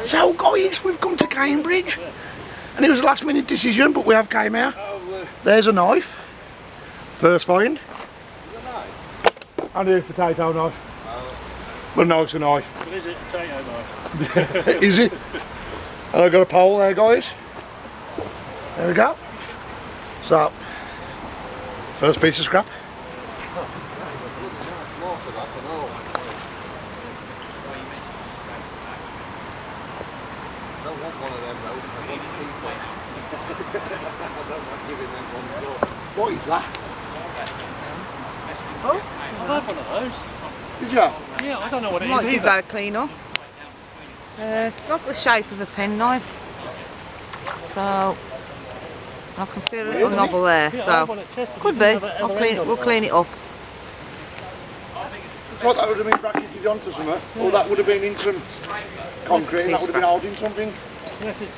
So guys, we've come to Cambridge, and it was a last minute decision, but we have came here. There's a knife. First find. I do, potato knife. But no, it's a knife. But is it a potato knife? Is it? And I've got a pole there, guys. There we go. So, first piece of scrap. What is that? Oh, I've had one of those. Did you? Yeah, I don't know what it is Might either. give that a clean up. It's not the shape of a penknife, so I can feel a little knobble there. Yeah, So could be. We'll clean it up. I thought that would have been bracketed onto something, or that would have been in some concrete, and that would have been holding something. Yes, it's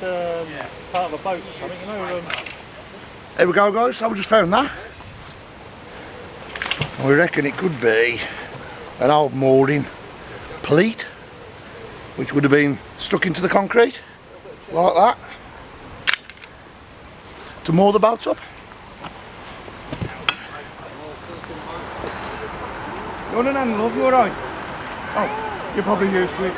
part of a boat or something, you know. There we go, guys, so we just found that. And we reckon it could be an old mooring pleat, which would have been stuck into the concrete, like that, to moor the boat up. You want an angle, love? You alright? Oh, you're probably used to it.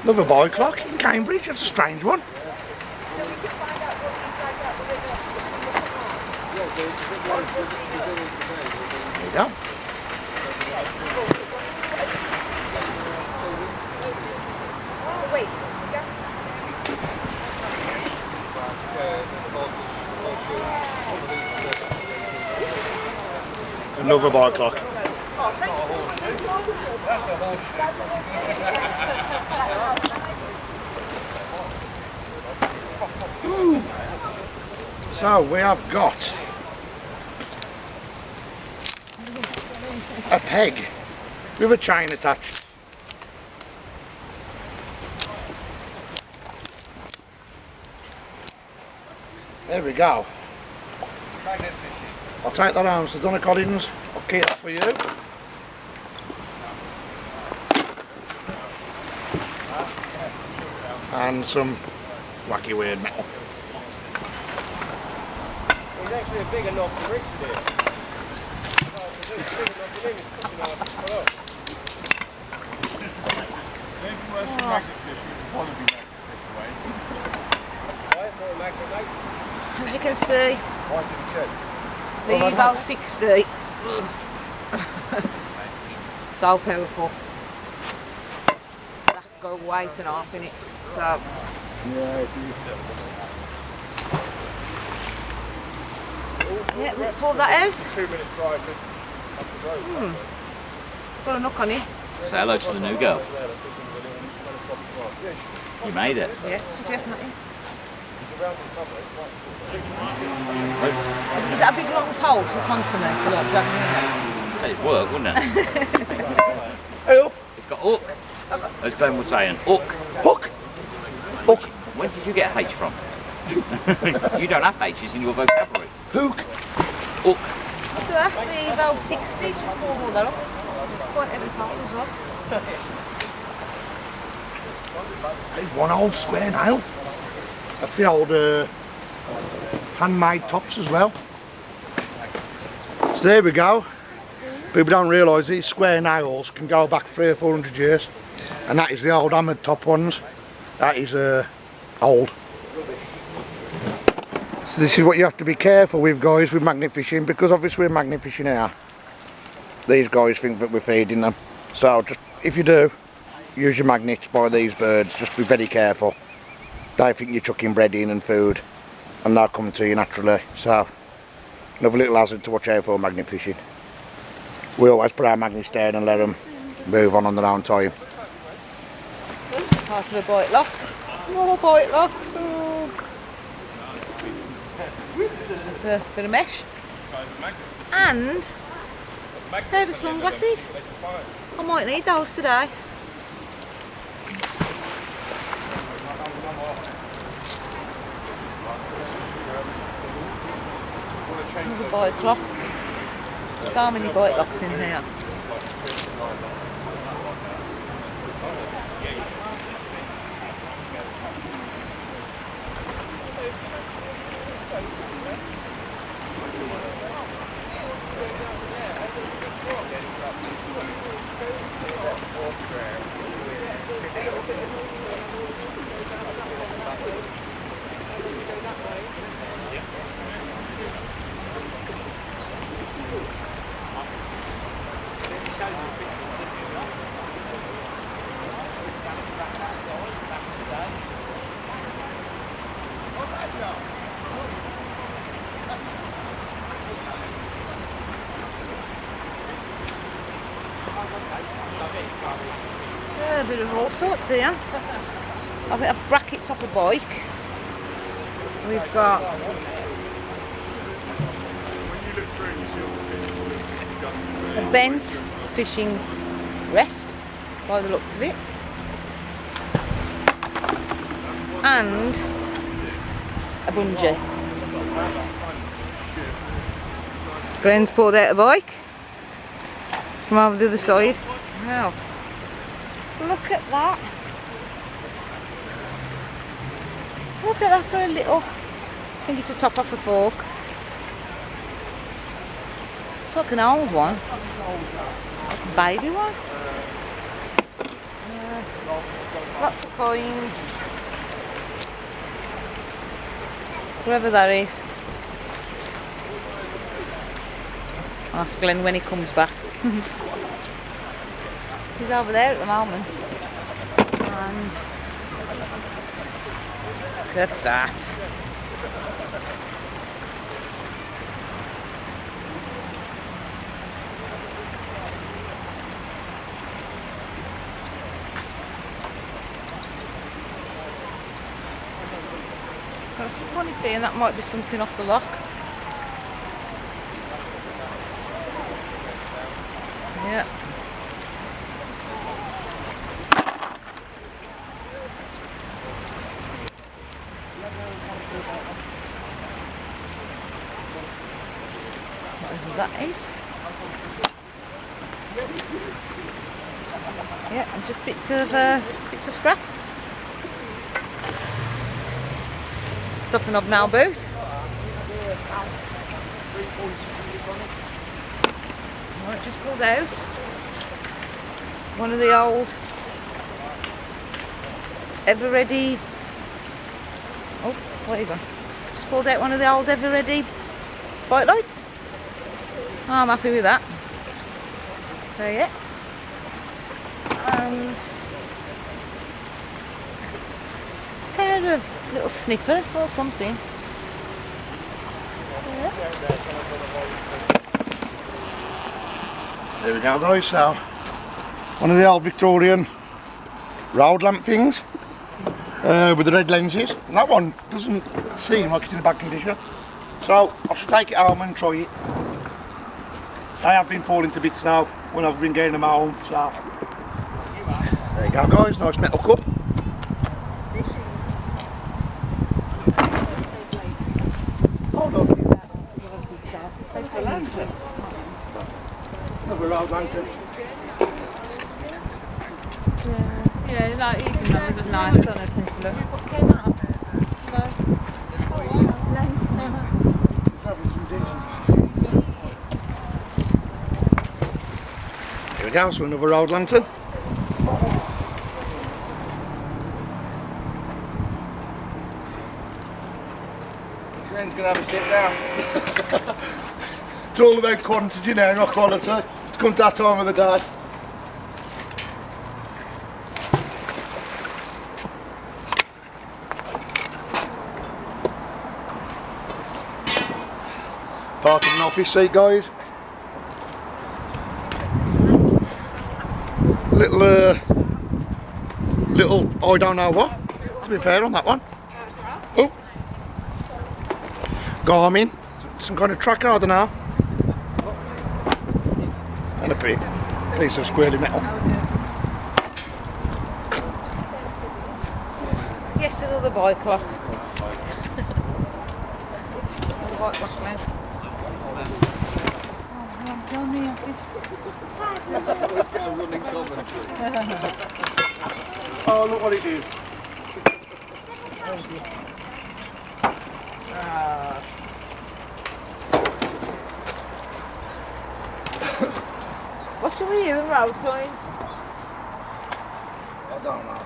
Another boy clock in Cambridge, that's a strange one. There you go. Another bar clock. Ooh. So we have got a peg with a chain attached. There we go. I'll take that home, so Donna Collins, I'll keep that for you. And some wacky weird metal. He's actually a bigger knob than Richard here. As you can see, the Evo 60. So powerful. That's got a weight and a half in it. So yeah, let's pull that out. 2 minutes drive up the road. Got a knock on it. Say hello to the new girl. You made it. Yeah, definitely. Is that a big long pole to a continent for like that? That'd work, wouldn't it? Hey up! It's got hook. As Glenn was saying, hook. Hook! Hook! When did you get H from? You don't have H's in your vocabulary. Hook! Hook. Look at that, the Evo 60, it's just pulled all that up. It's quite heavy pole as well. There's one old square nail. That's the old handmade tops as well. So there we go. People don't realise these square nails can go back 300 or 400 years. And that is the old hammered top ones. That is old. So this is what you have to be careful with, guys, with magnet fishing, because obviously we're magnet fishing here. These guys think that we're feeding them. So just, if you do, use your magnets by these birds, just be very careful. They think you're chucking bread in and food, and they'll come to you naturally. So, another little hazard to watch out for magnet fishing. We always put our magnets down and let them move on their own time. Part of a bite lock. More bite locks. There's a bit of mesh. And a pair of sunglasses. I might need those today. Another bike lock. So many bike locks in here. Yeah, a bit of all sorts here. I think brackets off a bike. We've got a bent fishing rest, by the looks of it, and a bungee. Glenn's pulled out a bike from over the other side. Wow, look at that. Look at that for a little, I think it's a top off a fork. It's like an old one, like a baby one. Lots of coins. Whoever that is. I'll ask Glenn when he comes back. He's over there at the moment. And look at that. Got a funny feeling that might be something off the lock. Yeah. Whatever that is. Yeah, and just bits of scrap. Stuff and hobnail boots. Right, just pulled out one of the old Ever Ready. Oh, where you gone? Just pulled out one of the old Ever Ready bike lights. Oh, I'm happy with that. So yeah. And a pair of little snippers or something. Yeah. There we go guys, so one of the old Victorian road lamp things with the red lenses. And that one doesn't seem like it's in a bad condition. So I should take it home and try it. They have been falling to bits now when I've been getting them home, so there you go guys, nice metal cup. Hold on. A lantern. Another road lantern. Yeah, like you can have it nice on it. What came out of it? Here we go, so another road lantern. Glenn's going to have a sit down. It's all about quantity now, not quality. It's come to that time of the day. Part of an office seat, guys. Little, I don't know what, to be fair on that one. Oh, Garmin, some kind of tracker, I don't know. And a piece of squirrely metal. Yet another bike lock. Another bike lock, man. Oh, look what it is. What should we do in road signs? I don't know.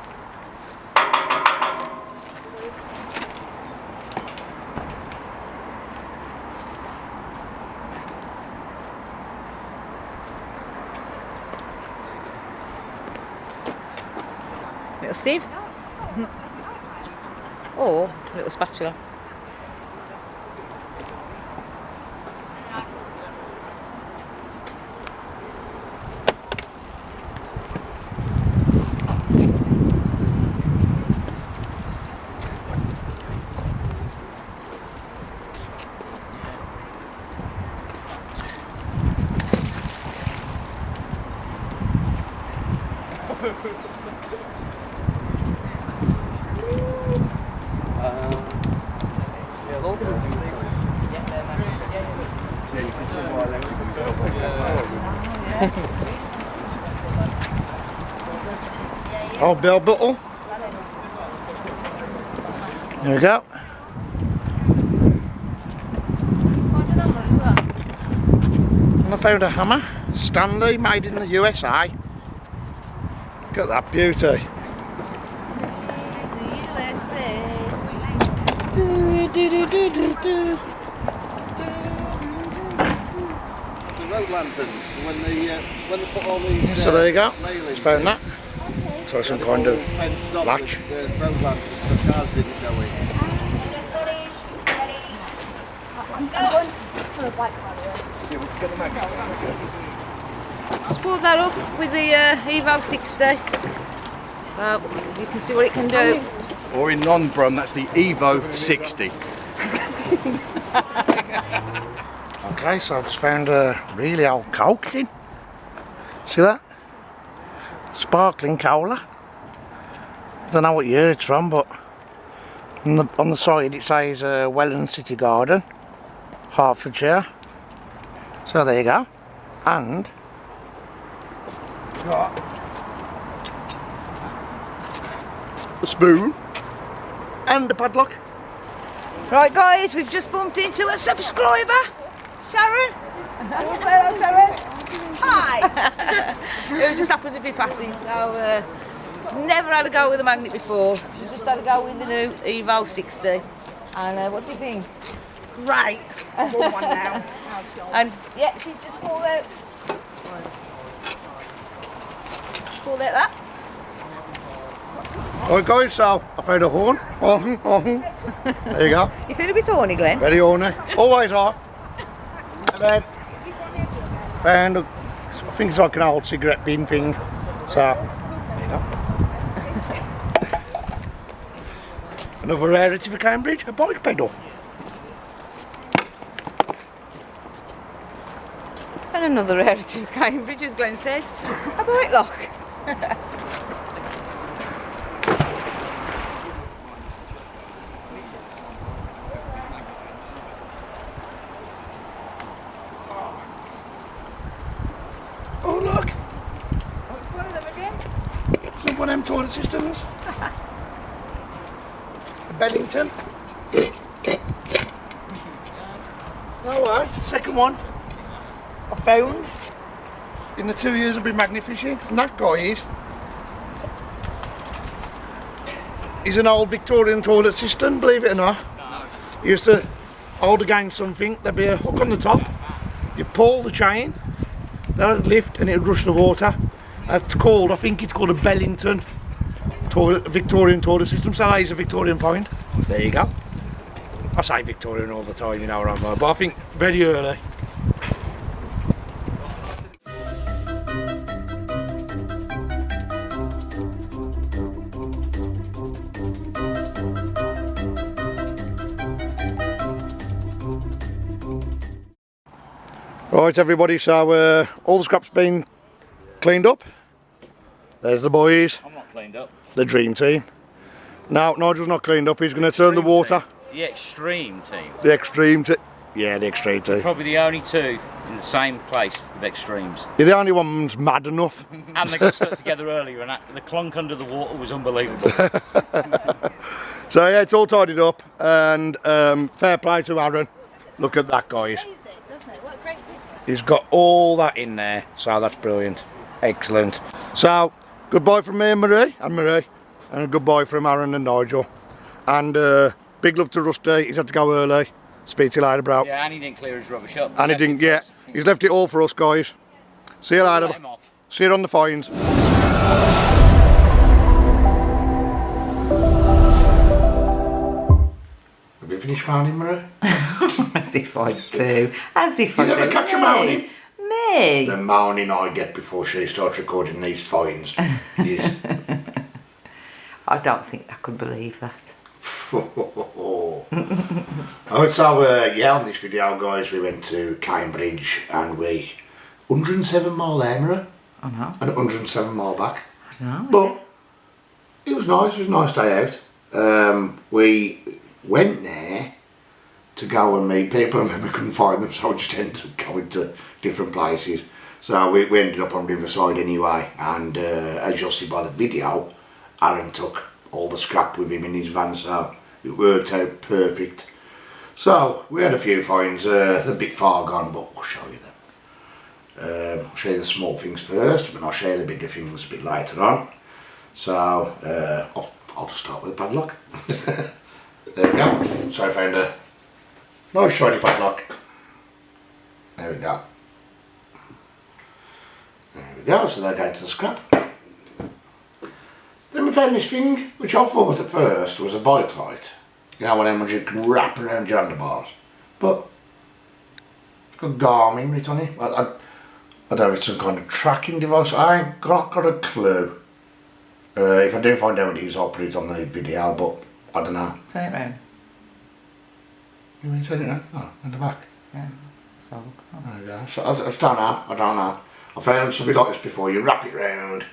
Little sieve. Or a little spatula. Oh, bell bottle. There we go. And I found a hammer, Stanley, made in the USA. Look at that beauty. The road lanterns, when they put all these. So there you go. railings Just found in, that. So some kind of fenced off latch. The road lanterns, so cars didn't go in. I'm going for the bike ride. Just pull that up with the Evo 60. So you can see what it can do. Or in non-brum, that's the Evo 60. Okay, so I've just found a really old Coke tin. See that? Sparkling cola. I don't know what year it's from, but on the side it says Welland City Garden, Hertfordshire. So there you go. And got a spoon and a padlock. Right guys, we've just bumped into a subscriber. Sharon. Say hello, Sharon. Hi. Who just happened to be passing. So she's never had a go with a magnet before. She's just had a go with the new Evo 60. And what do you think? Great. I've got one now. And yeah, she's just pulled out. She's pulled out that. Alright guys, so I found a horn. There you go. You feel a bit horny, Glenn? Very horny. Always are. And then found a, I think it's like an old cigarette bin thing. So there you go. Another rarity for Cambridge, a bike pedal. And another rarity of Cambridge, as Glenn says, a bike lock. Oh look, What's one of them again? some one of them toilet systems. A Bellington. Alright, the second one I found in the 2 years I've been magnet fishing, and that guy is an old Victorian toilet system, believe it or not. You used to hold against something, there'd be a hook on the top, you pull the chain, that would lift and it would rush the water. It's called, I think it's called a Bellington toilet, Victorian toilet system, so that is a Victorian find. There you go. I say Victorian all the time, you know where I'm going, but I think very early. Right everybody, so all the scrap's been cleaned up. There's the boys. I'm not cleaned up. The dream team. No, Nigel's not cleaned up, he's going to turn the water. The extreme team. The extreme team. Yeah, the extreme two. Probably the only two in the same place with extremes. You're the only one's mad enough. And they got stuck together earlier, and the clunk under the water was unbelievable. So yeah, it's all tidied up, and fair play to Aaron. Look at that, guys. He's got all that in there, so that's brilliant. Excellent. So, goodbye from me and Marie, and goodbye from Aaron and Nigel. And big love to Rusty. He's had to go early. Speak to you later, bro. Yeah, and he didn't clear his rubbish up. And he didn't, yeah. He's left it all for us, guys. See you later. See you on the fines. Have you finished moaning, Marie? As if I do. As if I do. You never catch her moaning? Me? The moaning I get before she starts recording these fines is... I don't think I could believe that. Oh, so yeah, on this video, guys, we went to Cambridge and we 107 mile there, Marie. I know. And 107 mile back. I know. But it was nice. It was a nice day out. We went there to go and meet people, and then we couldn't find them, so we just ended up going to different places. So we ended up on Riverside anyway, and as you'll see by the video, Aaron took all the scrap with him in his van, so it worked out perfect. So we had a few finds, a bit far gone, but we'll show you them. I'll show you the small things first, and I'll show you the bigger things a bit later on. So I'll just start with the padlock. There we go. So I found a nice shiny padlock. There we go. There we go, so they're going to the scrap. Then we found this thing, which I thought at first was a bike light. You know, one of them you can wrap around your handlebars. But it's got Garmin written on it. I don't know if it's some kind of tracking device. I ain't got a clue. If I do find out what it is, I'll put it on the video, but I don't know. Turn it round. You mean turn it around? Oh, in the back. Yeah. So, There we go. So I just don't know. I don't know. I found something like this before. You wrap it round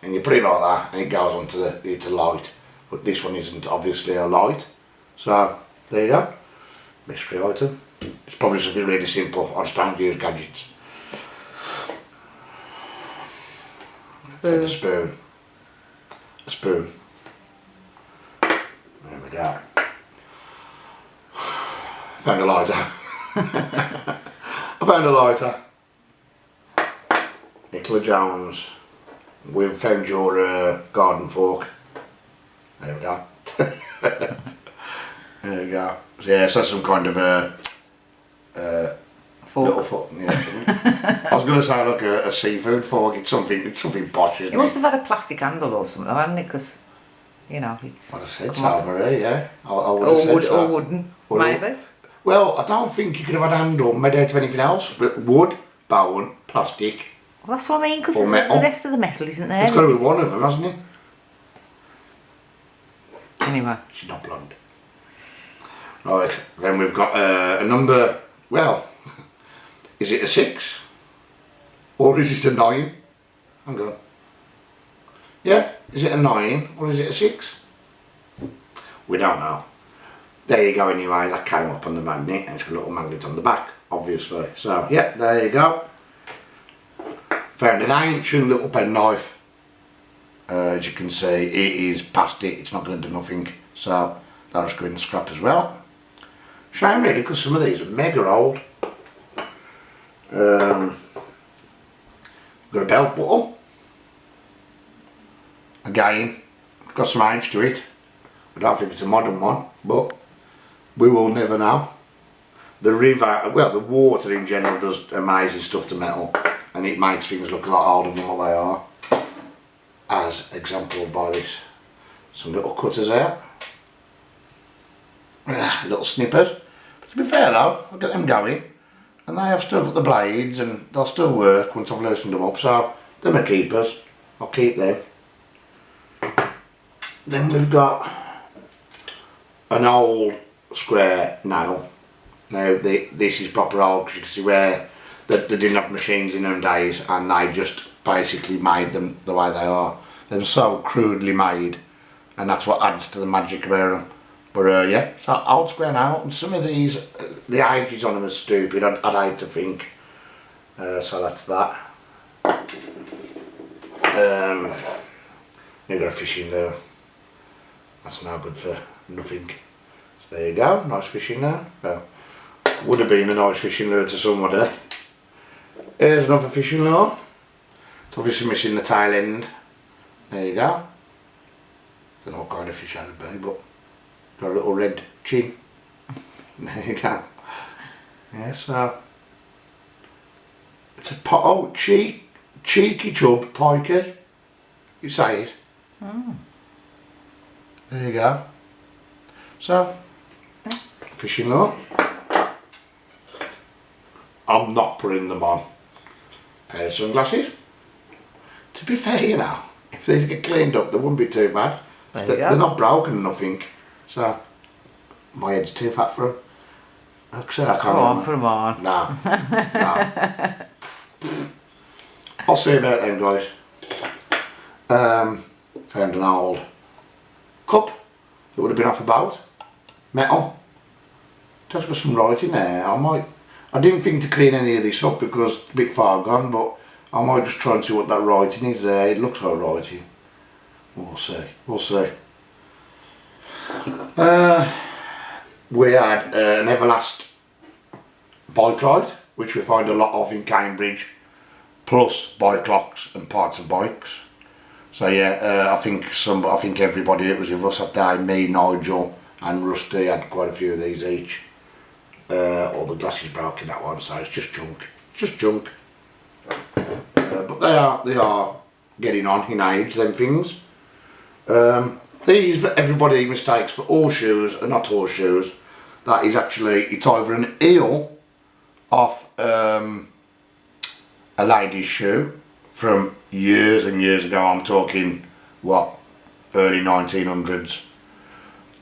and you put it like that, and it goes onto the light. But this one isn't obviously a light. So there you go. Mystery item. It's probably something really simple. I just don't use gadgets. Found a spoon. A spoon. There we go. Found a lighter. I found a lighter. Nicola Jones. We've found your garden fork. There we go. There we go. So yeah, so that's some kind of fork. little fork. Yeah. I was going to say like a seafood fork. It's something posh, isn't it? It must have had a plastic handle or something, hadn't it? Because, you know, it's... I'd have said so, Marie, yeah. I would have said so. Or wooden, maybe. Well, I don't think you could have had a handle made out of anything else, but wood, bone, plastic. Well, that's what I mean, because Or the metal. rest of the metal isn't there. It's got to be one of them, hasn't it? Anyway. She's not blonde. Right, then we've got a number, well, is it a 6? Or is it a 9? Hang on. Yeah, is it a 9 or is it a 6? We don't know. There you go anyway, that came up on the magnet, and it's got a little magnet on the back, obviously. So, yeah, there you go. Found an ancient little penknife. As you can see, it is past it, it's not going to do nothing. So, that'll just go in the scrap as well. Shame really, because some of these are mega old. Got a belt buckle. Again, got some age to it. I don't think it's a modern one, but we will never know. The river, well, the water in general does amazing stuff to metal, and it makes things look a lot older than what they are. As exemplified by this. Some little cutters out. Little snippers. But to be fair though, I'll get them going. And they have still got the blades, and they'll still work once I've loosened them up, so them are keepers. I'll keep them. Then we've got an old square nail. Now this is proper old, because you can see where they didn't have machines in them days, and they just basically made them the way they are. They're so crudely made, and that's what adds to the magic about them. But yeah, so old square now, and some of these, the ages on them are stupid, I'd hate to think. So that's that. You've got a fishing there. That's now good for nothing. So there you go, nice fishing there. Well, would have been a nice fishing lure to somebody. Here's another fishing lure. It's obviously missing the tail end. There you go. Don't know what kind of fish that would be, but got a little red chin. There you go. Yeah, so it's a cheeky chub, pikey. You say it. Oh. There you go. So, fishing lure. I'm not putting them on. Pair of sunglasses. To be fair, you know, if they get cleaned up, they wouldn't be too bad. They're not broken or nothing. So, my head's too fat for them. Actually, I can't. Come on, put them on. No. No. I'll see about them, guys. Found an old cup that would have been off a boat. Metal. Just got some writing there. I didn't think to clean any of this up because it's a bit far gone, but I might just try and see what that writing is there. It looks like writing. We'll see. We'll see. We had an Everlast bike light, which we find a lot of in Cambridge, plus bike locks and parts of bikes. So yeah, I think everybody that was with us that day, me, Nigel and Rusty, had quite a few of these each. All the glasses broke in that one, so it's just junk. Just junk. But they are getting on in age, them things. These everybody mistakes for horseshoes are not horseshoes. That is actually, it's either an eel off a lady's shoe from years and years ago. I'm talking what, early 1900s,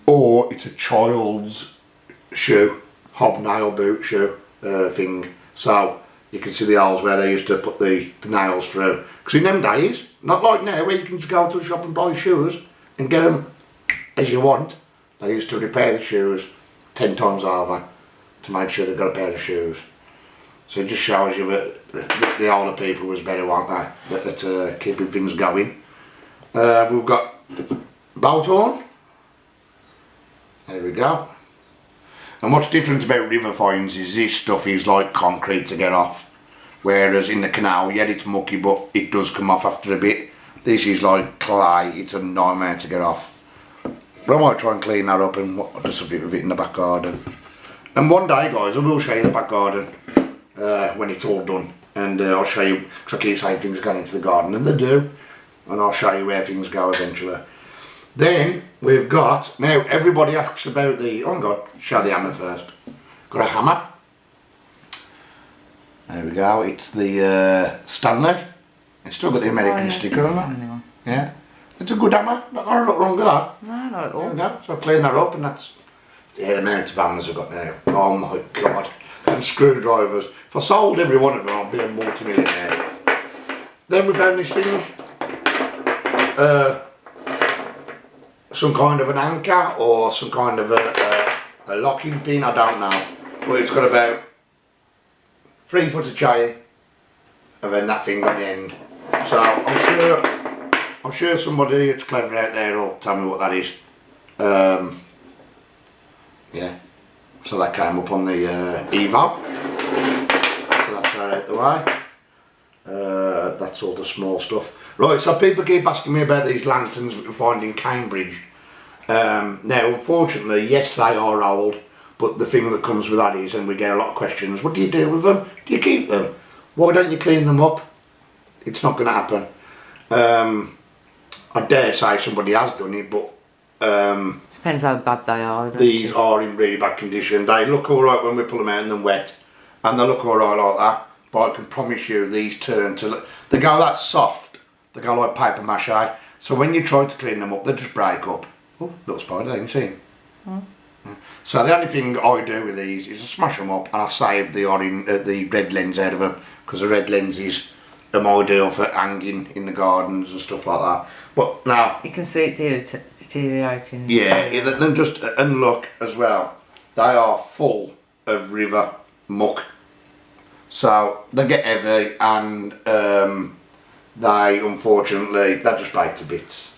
or it's a child's shoe, hobnail boot shoe thing. So you can see the holes where they used to put the nails through. Because in them days, not like now where you can just go to a shop and buy shoes and get them as you want. They used to repair the shoes 10 times over to make sure they've got a pair of shoes. So it just shows you that the older people was better, weren't they, at keeping things going. We've got boat horn. There we go. And what's different about river fines is this stuff is like concrete to get off. Whereas in the canal, yeah, it's mucky, but it does come off after a bit. This is like clay, it's a nightmare to get off. But I might try and clean that up and do something with it in the back garden. And one day, guys, I will show you the back garden when it's all done. And I'll show you, because I keep saying things are going into the garden, and they do. And I'll show you where things go eventually. Then we've got, now everybody asks about the, oh my god, show the hammer first. Got a hammer. There we go, it's the Stanley. It's still got the American sticker on it. Yeah. It's a good hammer, not wrong with that. No, not at all. There we go, so I clean that up and that's the amount of hammers I've got now. Oh my god. And screwdrivers. If I sold every one of them, I'd be a multi-millionaire. Then we found this thing. Some kind of an anchor or some kind of a locking pin, I don't know. But it's got about 3 foot of chain and then that thing on the end. So I'm sure somebody that's clever out there will tell me what that is. Yeah, so that came up on the Evo. So that's out the way. That's all the small stuff. Right, so people keep asking me about these lanterns that we find in Cambridge. Now, unfortunately, yes, they are old, but the thing that comes with that is, and we get a lot of questions, what do you do with them? Do you keep them? Why don't you clean them up? It's not going to happen. I dare say somebody has done it, but depends how bad they are. These are in really bad condition. They look alright when we pull them out and they're wet, and they look alright like that, but I can promise you these turn to, they go that soft, they go like paper mache, so when you try to clean them up they just break up. Oh, little spider there, you can see him. Yeah. So the only thing I do with these is I smash them up and I save the red lens out of them, because the red lens is them ideal for hanging in the gardens and stuff like that. But now, You can see it deteriorating. yeah, then just and look as well. They are full of river muck, so they get heavy and they unfortunately they just break to bits.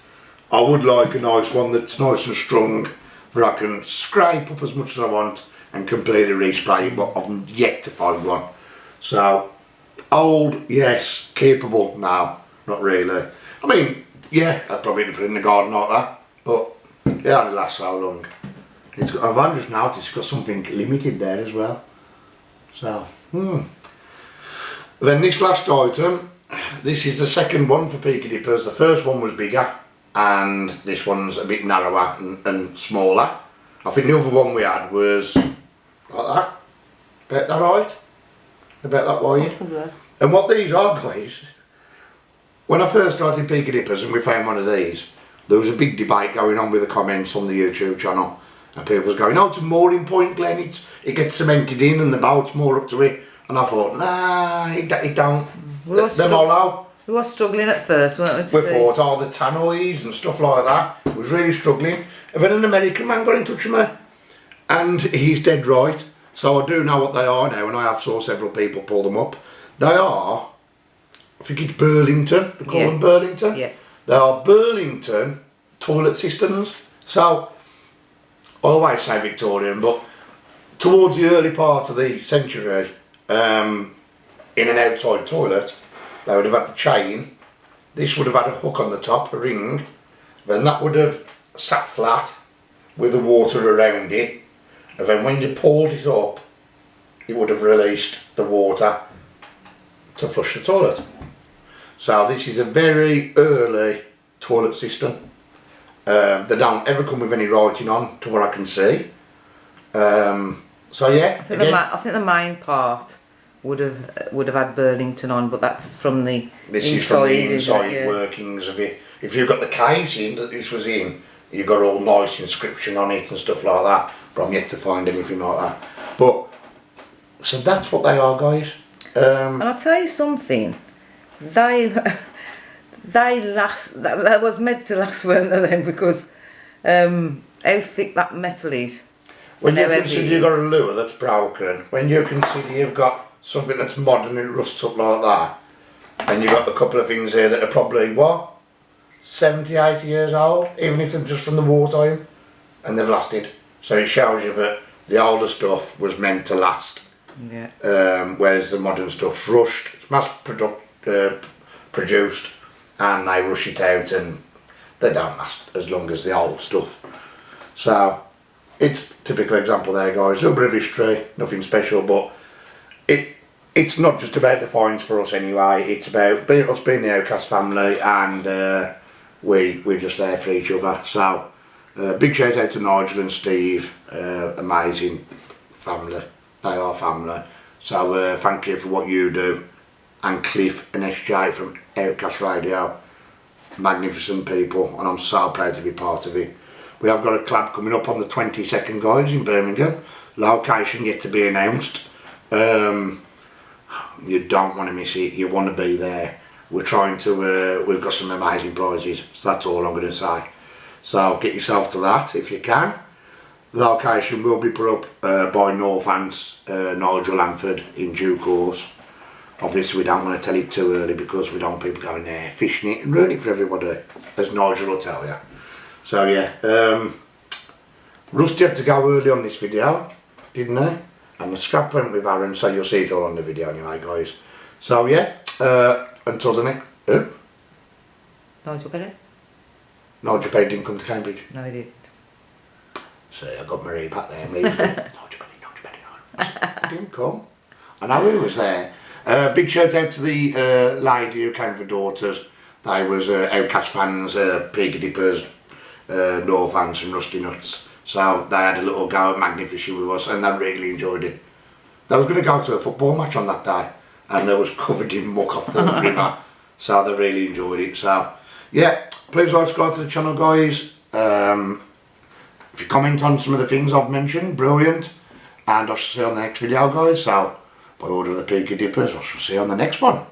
I would like a nice one that's nice and strong, where I can scrape up as much as I want and completely respray it, but I've yet to find one. So old, yes. Capable, no, not really. I mean, yeah, I'd probably put it in the garden like that, but it only lasts so long. It's got, I've just noticed it's got something limited there as well. So, Then this last item, this is the second one for Peaky Dippers. The first one was bigger, and this one's a bit narrower and smaller. I think the other one we had was like that. About that right? About that wide. Possibly. And what these are, guys, when I first started Peaky Dippers and we found one of these, there was a big debate going on with the comments on the YouTube channel, and people was going, oh, it's a mooring point, Glenn, it gets cemented in and the boat's more up to it. And I thought, nah, it don't. They're hollow. We were struggling at first, weren't we? We thought all the tannoys and stuff like that. We was really struggling. And then an American man got in touch with me, and he's dead right. So I do know what they are now, and I have saw several people pull them up. They are, I think it's Burlington, they call them Burlington. Yeah. They are Burlington toilet systems. So, I always say Victorian, but towards the early part of the century, in an outside toilet, they would have had the chain. This would have had a hook on the top, a ring. Then that would have sat flat with the water around it. And then when you pulled it up, it would have released the water to flush the toilet. So this is a very early toilet system. They don't ever come with any writing on, to what I can see. So yeah, I think the main part would have had Burlington on, but that's from the this inside. is from the inside yeah. workings of it. If you've got the casing that this was in, you've got all nice inscription on it and stuff like that. But I'm yet to find anything like that. But so that's what they are, guys. And I'll tell you something, they last. That was meant to last, weren't they? Then, because how thick that metal is. When you consider you've got a lure that's broken, when you consider you've got something that's modern and it rusts up like that, and you've got a couple of things here that are probably, what, 70, 80 years old, even if they're just from the wartime, and they've lasted. So it shows you that the older stuff was meant to last. Yeah. Whereas the modern stuff's rushed, it's mass produced, and they rush it out and they don't last as long as the old stuff. So it's a typical example there, guys. A little bit of history, nothing special, but it's not just about the finds for us anyway. It's about us being the Outcast family, and we're just there for each other. So big shout out to Nigel and Steve, amazing family. They are family. So thank you for what you do, and Cliff and SJ from Outcast Radio, magnificent people, and I'm so proud to be part of it. We have got a club coming up on the 22nd, guys, in Birmingham. Location yet to be announced. You don't want to miss it. You want to be there. We're trying to. We've got some amazing prizes. So that's all I'm going to say. So get yourself to that if you can. The location will be put up by Northants, Nigel Lanford, in due course. Obviously, we don't want to tell it too early because we don't want people going there fishing it and ruining it for everybody, as Nigel will tell you. So yeah, Rusty had to go early on this video, didn't he? And the scrap went with Aaron, so you'll see it all on the video anyway, guys. So yeah, until the next... Nigel Perry? Nigel Perry didn't come to Cambridge. No, he didn't. See, I got Marie back there. Marie was good. Nigel Perry. He didn't come. I know he was there. Big shout out to the lady who came for daughters. They was Outcast fans, Peaky Dippers, Northants and Rusty Nuts. So they had a little go at magnet fishing with us, and they really enjoyed it. They was going to go to a football match on that day, and they was covered in muck off the river. So they really enjoyed it. So yeah, please like, subscribe to the channel, guys. If you comment on some of the things I've mentioned, brilliant. And I shall see you on the next video, guys. So by order of the Peaky Dippers, I shall see you on the next one.